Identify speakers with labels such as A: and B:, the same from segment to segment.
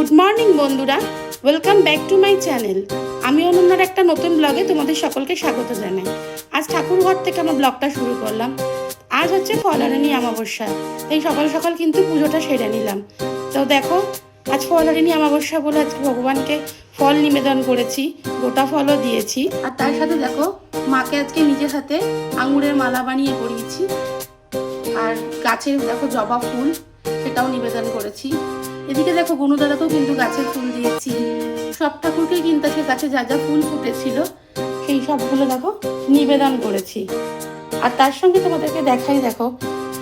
A: Good morning বন্ধুরা, welcome back to my channel. আমি অনন্যার একটা নতুন ব্লগে তোমাদের সকলকে স্বাগত জানাই। আজ ঠাকুরঘর থেকে আমার ব্লগটা শুরু করলাম। আজ হচ্ছে ফলহারিণী অমাবস্যা, এই সকাল সকাল কিন্তু পুজোটা সেরে নিলাম। তো দেখো, আজ ফলহারিণী অমাবস্যা বলে আজকে ভগবানকে ফল নিবেদন করেছি, গোটা ফলও দিয়েছি। আর তার সাথে দেখো, মাকে আজকে নিজের হাতে আঙুরের মালা বানিয়ে পরিয়েছি। আর গাছের দেখো জবা ফুল, সেটাও নিবেদন করেছি। এদিকে দেখো গনুদাদাকেও কিন্তু গাছের ফুল দিয়েছি। সব ঠাকুরকে কিন্তু আজকে গাছে যা যা ফুল ফুটেছিল সেই সবগুলো দেখো নিবেদন করেছি। আর তার সঙ্গে তোমাদেরকে দেখাই, দেখো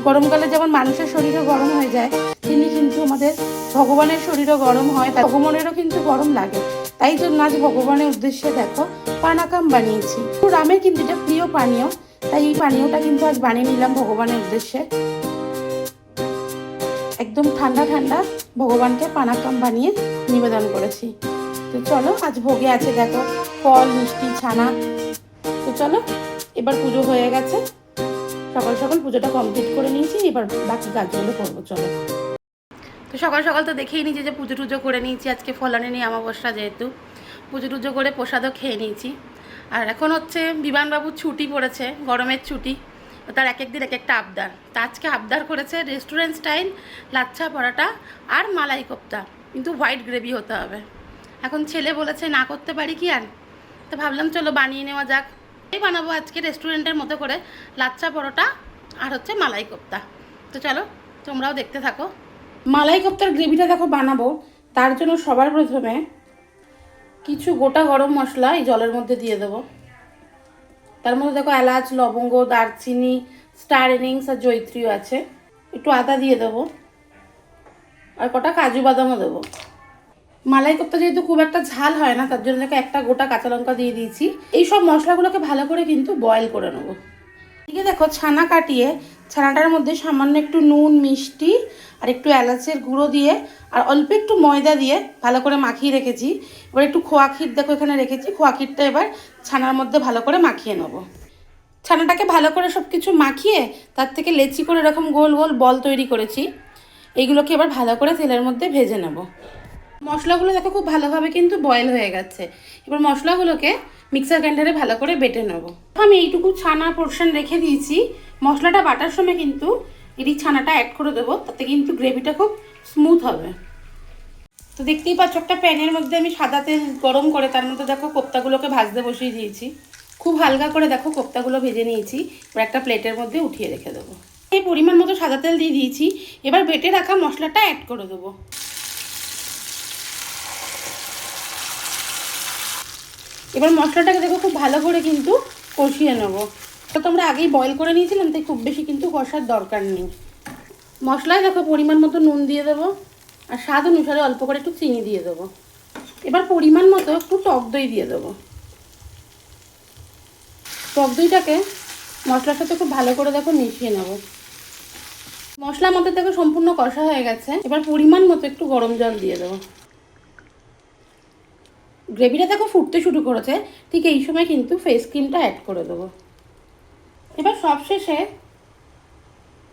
A: গরমকালে যেমন মানুষের শরীরও গরম হয়ে যায়, তেমনি কিন্তু আমাদের ভগবানের শরীরও গরম হয়, ভগবানেরও কিন্তু গরম লাগে। তাই জন্য আজ ভগবানের উদ্দেশ্যে দেখো পানাকাম বানিয়েছি। রামের কিন্তু এটা প্রিয় পানীয়, তাই এই পানীয়টা কিন্তু আজ বানিয়ে নিলাম ভগবানের উদ্দেশ্যে। একদম ঠান্ডা ঠান্ডা ভগবানকে পানাকাম বানিয়ে নিবেদন করেছি। তো চলো, আজ ভোগে আছে দেখো ফল, মিষ্টি, ছানা। তো চলো, এবার পুজো হয়ে গেছে, সকাল সকাল পুজোটা কমপ্লিট করে নিয়েছি, এবার বাকি কাজগুলো করবো। চলো, তো সকাল সকাল তো দেখেই নিয়েছি যে পুজো টুজো করে নিয়েছি। আজকে ফলহারিণী অমাবস্যা, যেহেতু পুজো টুজো করে প্রসাদও খেয়ে নিয়েছি। আর এখন হচ্ছে বিমানবাবুর ছুটি পড়েছে, গরমের ছুটি, তার এক এক দিন এক একটা আবদার। তা আজকে আবদার করেছে রেস্টুরেন্ট স্টাইল লাচ্ছা পরোটা আর মালাই কোপ্তা, কিন্তু হোয়াইট গ্রেভি হতে হবে। এখন ছেলে বলেছে না করতে পারি কি আর, তো ভাবলাম চলো বানিয়ে নেওয়া যাক। এই বানাবো আজকে রেস্টুরেন্টের মতো করে লাচ্ছা পরোটা আর হচ্ছে মালাই কোপ্তা। তো চলো তোমরাও দেখতে থাকো। মালাই কোপ্তার গ্রেভিটা দেখো বানাবো, তার জন্য সবার প্রথমে কিছু গোটা গরম মশলা এই জলের মধ্যে দিয়ে দেবো। তার মধ্যে দেখো এলাচ, লবঙ্গ, দারচিনি, স্টার এনিংস আর জয়িত্রীও আছে। একটু আদা দিয়ে দেবো আর কটা কাজু বাদামও দেবো। মালাই কোপ্তা যেহেতু খুব একটা ঝাল হয় না, তার জন্য দেখো একটা গোটা কাঁচা লঙ্কা দিয়ে দিয়েছি। এই সব মশলাগুলোকে ভালো করে কিন্তু বয়েল করে নেবো। এদিকে দেখো ছানা কাটিয়ে, ছানাটার মধ্যে সামান্য একটু নুন, মিষ্টি আর একটু এলাচের গুঁড়ো দিয়ে আর অল্প একটু ময়দা দিয়ে ভালো করে মাখিয়ে রেখেছি। এবার একটু খোয়া ক্ষীর দেখো এখানে রেখেছি, খোয়া ক্ষীরটা এবার ছানার মধ্যে ভালো করে মাখিয়ে নেব। ছানাটাকে ভালো করে সব কিছু মাখিয়ে তার থেকে লেচি করে এরকম গোল গোল বল তৈরি করেছি। এইগুলোকে এবার ভালো করে তেলের মধ্যে ভেজে নেব। মশলাগুলো দেখো খুব ভালোভাবে কিন্তু বয়েল হয়ে গেছে। এবার মশলাগুলোকে মিক্সার গ্রাইন্ডারে ভালো করে বেটে নেব। আমি এইটুকু ছানা পোর্শন রেখে দিয়েছি, মশলাটা বাটার সময় কিন্তু এই ছানাটা অ্যাড করে দেবো, তাতে কিন্তু গ্রেভিটা খুব স্মুথ হবে। তো দেখতেই পাচ্ছ একটা প্যানের মধ্যে আমি সাদা তেল গরম করে তার মধ্যে দেখো কোপ্তাগুলোকে ভাজতে বসিয়ে দিয়েছি। খুব হালকা করে দেখো কোপ্তাগুলো ভেজে নিয়েছি, এবার একটা প্লেটের মধ্যে উঠিয়ে রেখে দেবো। এই পরিমাণ মতো সাদা তেল দিয়ে দিয়েছি, এবার বেটে রাখা মশলাটা অ্যাড করে দেবো। এবার মশলাটাকে দেখো খুব ভালো করে কিন্তু কষিয়ে নেব। তো তোমরা আগেই বয়েল করে নিয়েছিলাম, তাই খুব বেশি কিন্তু কষার দরকার নেই। মশলায় দেখো পরিমাণ মতো নুন দিয়ে দেবো আর স্বাদ অনুসারে অল্প করে একটু চিনি দিয়ে দেবো। এবার পরিমাণ মতো একটু টক দই দিয়ে দেবো। টক দইটাকে মশলার সাথে খুব ভালো করে দেখো মিশিয়ে নেব। মশলা মতো দেখো সম্পূর্ণ কষা হয়ে গেছে, এবার পরিমাণ মতো একটু গরম জল দিয়ে দেবো। গ্রেভিটা দেখো ফুটতে শুরু করেছে, ঠিক এই সময় কিন্তু ফেস ক্রিমটা অ্যাড করে দেবো। এবার সবশেষে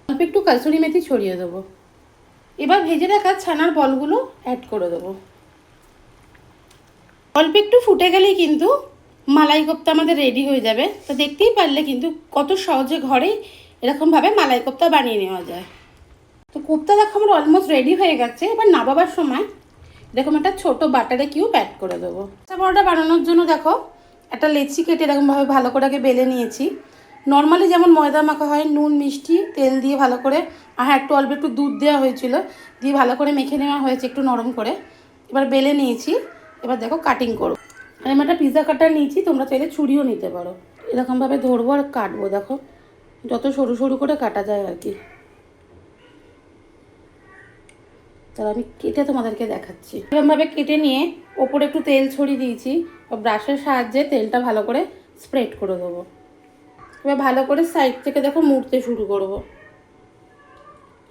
A: অল্প একটু কাসুরি মেথি ছড়িয়ে দেবো। এবার ভেজে রাখা ছানার বলগুলো অ্যাড করে দেবো। অল্প একটু ফুটে গেলেই কিন্তু মালাই কোপ্তা আমাদের রেডি হয়ে যাবে। তো দেখতেই পারলে কিন্তু কত সহজে ঘরেই এরকমভাবে মালাই কোপ্তা বানিয়ে নেওয়া যায়। তো কোপ্তা দেখো আমার অলমোস্ট রেডি হয়ে গেছে। এবার নামাবার সময় এরকম একটা ছোটো বাটারে কিউব অ্যাড করে দেবো। পরোটা বানানোর জন্য দেখো একটা লেচি কেটে এরকমভাবে ভালো করে আগে বেলে নিয়েছি। নর্মালি যেমন ময়দা মাখা হয়, নুন, মিষ্টি, তেল দিয়ে ভালো করে, আর একটু অল্প একটু দুধ দেওয়া হয়েছিল, দিয়ে ভালো করে মেখে নেওয়া হয়েছে একটু নরম করে। এবার বেলে নিয়েছি, এবার দেখো কাটিং করবো। আর আমি একটা পিৎজা কাটার নিয়েছি, তোমরা চাইলে ছুরিও নিতে পারো। এরকমভাবে ধরবো আর কাটবো, দেখো যত সরু সরু করে কাটা যায় আর কি। তাহলে আমি কেটে তোমাদেরকে দেখাচ্ছি। এরকমভাবে কেটে নিয়ে ওপরে একটু তেল ছড়িয়ে দিয়েছি, ব্রাশের সাহায্যে তেলটা ভালো করে স্প্রেড করে দেবো। এবার ভালো করে সাইড থেকে দেখো মুড়তে শুরু করব।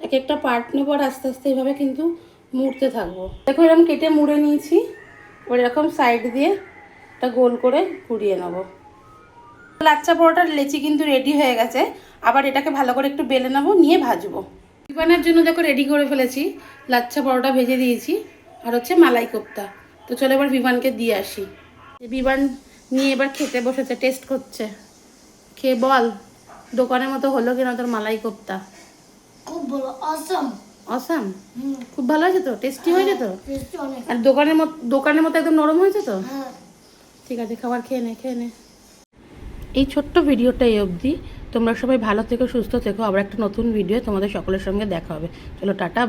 A: এক একটা পার্ট নেবো আর আস্তে আস্তে এইভাবে কিন্তু মুড়তে থাকবো। দেখো এরকম কেটে মুড়ে নিয়েছি, এবার এরকম সাইড দিয়ে একটা গোল করে ঘুরিয়ে নেবো। লাচ্ছা পরোটার লেচি কিন্তু রেডি হয়ে গেছে। আবার এটাকে ভালো করে একটু বেলে নেবো, নিয়ে ভাজবো। টিফানের জন্য দেখো রেডি করে ফেলেছি, লাচ্ছা পরোটা ভেজে দিয়েছি। আর হচ্ছে মালাই কোপ্তা। তো চলো এবার বিমানকে দিয়ে আসি। বিমান নিয়ে এবার খেতে বসেছে, টেস্ট করছে। খেয়ে বল দোকানের মতো হলো কিনা তোর মালাই কোপ্তা?
B: খুব ভালো, অসম।
A: অসাম, খুব ভালো হয়েছে তো? টেস্টি হয়েছে তো?
B: টেস্টি অনেক।
A: আর দোকানের মতো একদম নরম হয়েছে তো?
B: হ্যাঁ।
A: ঠিক আছে, খাবার খেয়ে নে। এই ছোট্ট ভিডিওটা এই অবধি। তোমরা সবাই ভালো থেকো, সুস্থ থেকো। আবার একটা নতুন ভিডিও তোমাদের সকলের সঙ্গে দেখা হবে। চলো টাটা।